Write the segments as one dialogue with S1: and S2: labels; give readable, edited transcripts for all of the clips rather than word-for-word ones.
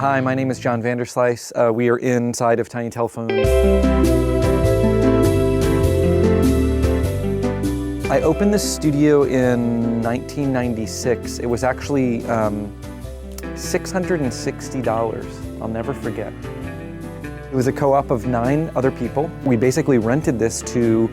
S1: Hi, my name is John Vanderslice. We are inside of Tiny Telephone. I opened this studio in 1996. It was actually $660. I'll never forget. It was a co-op of 9 other people. We basically rented this to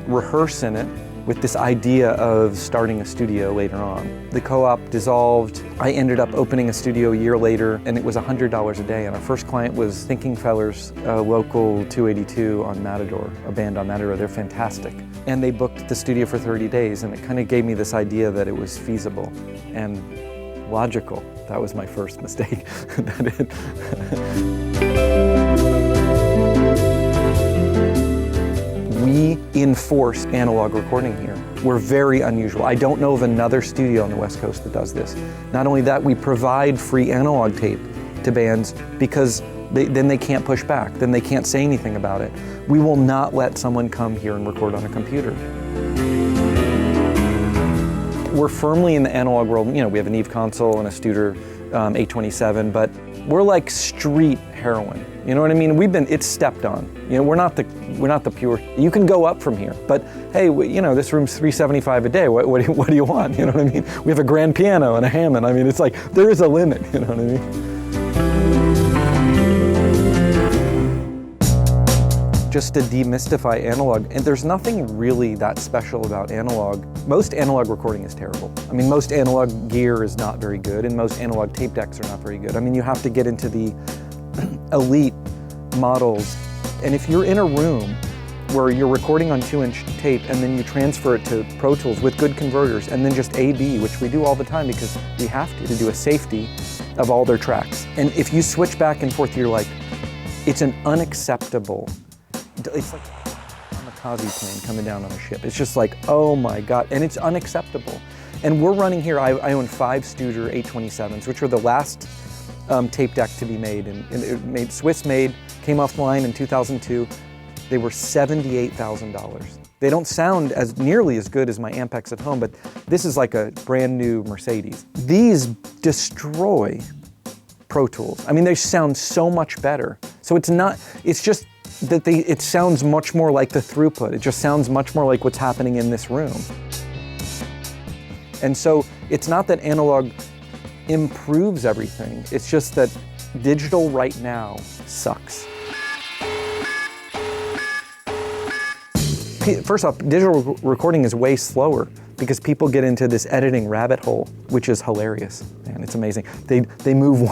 S1: rehearse in it with this idea of starting a studio later on. The co-op dissolved. I ended up opening a studio a year later, and it was $100 a day. And our first client was Thinking Fellers, local 282 on Matador, a band on Matador. They're fantastic. And they booked the studio for 30 days, and it kind of gave me this idea that it was feasible and logical. That was my first mistake. We enforce analog recording here. We're very unusual. I don't know of another studio on the West Coast that does this. Not only that, we provide free analog tape to bands because then they can't push back, then they can't say anything about it. We will not let someone come here and record on a computer. We're firmly in the analog world. You know, we have an Eve console and a Studer 827, but we're like street heroin. You know what I mean? It's stepped on. You know, we're not the pure. You can go up from here, but hey, you know, this room's $375 a day. What do you want? You know what I mean? We have a grand piano and a Hammond. I mean, it's like there is a limit. You know what I mean? Just to demystify analog, and there's nothing really that special about analog. Most analog recording is terrible. I mean, most analog gear is not very good, and most analog tape decks are not very good. I mean, you have to get into the elite models, and if you're in a room where you're recording on 2-inch tape and then you transfer it to Pro Tools with good converters and then just A/B, which we do all the time because we have to do a safety of all their tracks. And if you switch back and forth, you're like, it's an unacceptable. It's like a kamikaze plane coming down on a ship. It's just like, oh my God, and it's unacceptable. And we're running here, I own 5 Studer 827s, which were the last tape deck to be made, and it made Swiss made, came off the line in 2002. They were $78,000. They don't sound as nearly as good as my Ampex at home, but this is like a brand new Mercedes. These destroy Pro Tools. I mean, they sound so much better. So it's just that it sounds much more like the throughput. It just sounds much more like what's happening in this room. And so it's not that analog improves everything. It's just that digital right now sucks. First off, digital recording is way slower because people get into this editing rabbit hole, which is hilarious. Man, it's amazing. They move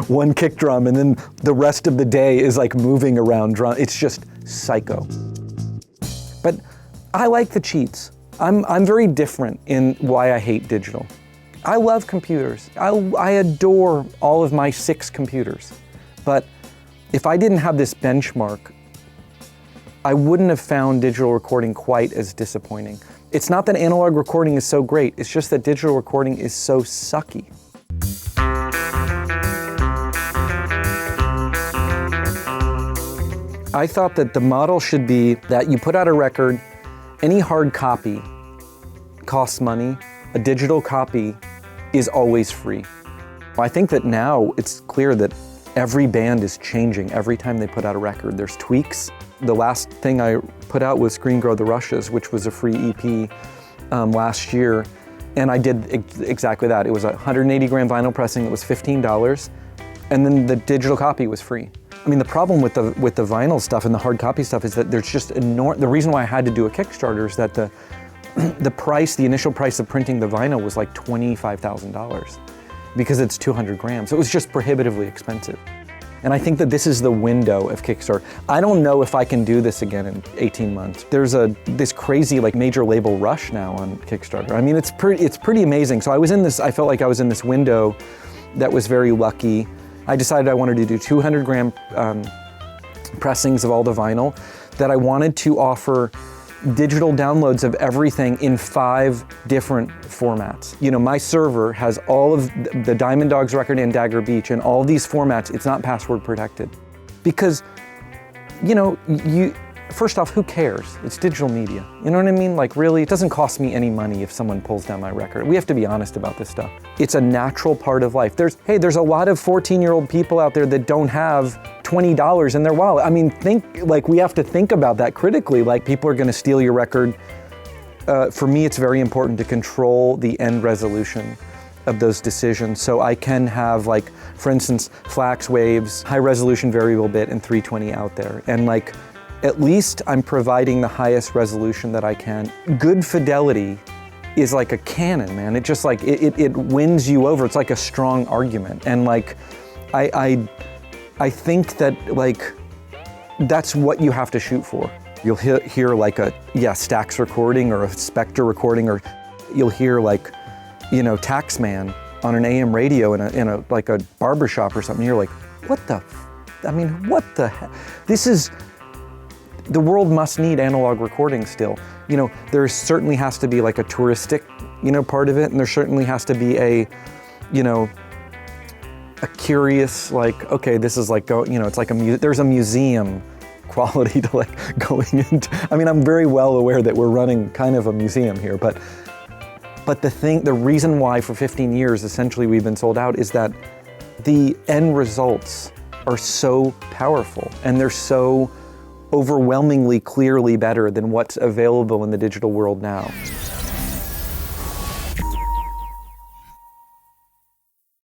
S1: one kick drum and then the rest of the day is like moving around drum. It's just psycho. But I like the cheats. I'm very different in why I hate digital. I love computers. I adore all of my 6 computers. But if I didn't have this benchmark, I wouldn't have found digital recording quite as disappointing. It's not that analog recording is so great, it's just that digital recording is so sucky. I thought that the model should be that you put out a record, any hard copy costs money, a digital copy is always free. I think that now it's clear that every band is changing every time they put out a record. There's tweaks. The last thing I put out was Green Grow the Rushes, which was a free EP last year. And I did exactly that. It was a 180-gram vinyl pressing that was $15, and then the digital copy was free. I mean, the problem with the vinyl stuff and the hard copy stuff is that there's just the reason why I had to do a Kickstarter is that the initial price of printing the vinyl was like $25,000 because it's 200 grams. It was just prohibitively expensive. And I think that this is the window of Kickstarter. I don't know if I can do this again in 18 months. There's this crazy like major label rush now on Kickstarter. I mean, it's pretty amazing. So I felt like I was in this window that was very lucky. I decided I wanted to do 200-gram pressings of all the vinyl, that I wanted to offer digital downloads of everything in 5 different formats. You know, my server has all of the Diamond Dogs record and Dagger Beach and all these formats. It's not password protected. Because, you know, first off, who cares? It's digital media. You know what I mean? Like really, it doesn't cost me any money if someone pulls down my record. We have to be honest about this stuff. It's a natural part of life. There's a lot of 14-year-old people out there that don't have $20 in their wallet. I mean, we have to think about that critically. Like people are gonna steal your record. For me, it's very important to control the end resolution of those decisions. So I can have like, for instance, flax waves, high resolution variable bit and 320 out there. And like, at least I'm providing the highest resolution that I can. Good fidelity is like a cannon, man. It just like, it wins you over. It's like a strong argument. And like, I think that like, that's what you have to shoot for. You'll hear like a, Stax recording or a Spectre recording, or you'll hear like, Taxman on an AM radio in a like a barbershop or something. You're like, what the heck? This is, the world must need analog recording still. There certainly has to be like a touristic, part of it, and there certainly has to be a curious, like, okay, this is like, it's like there's a museum quality to like going into. I mean, I'm very well aware that we're running kind of a museum here, but the reason why for 15 years, essentially we've been sold out is that the end results are so powerful and they're so overwhelmingly clearly better than what's available in the digital world now.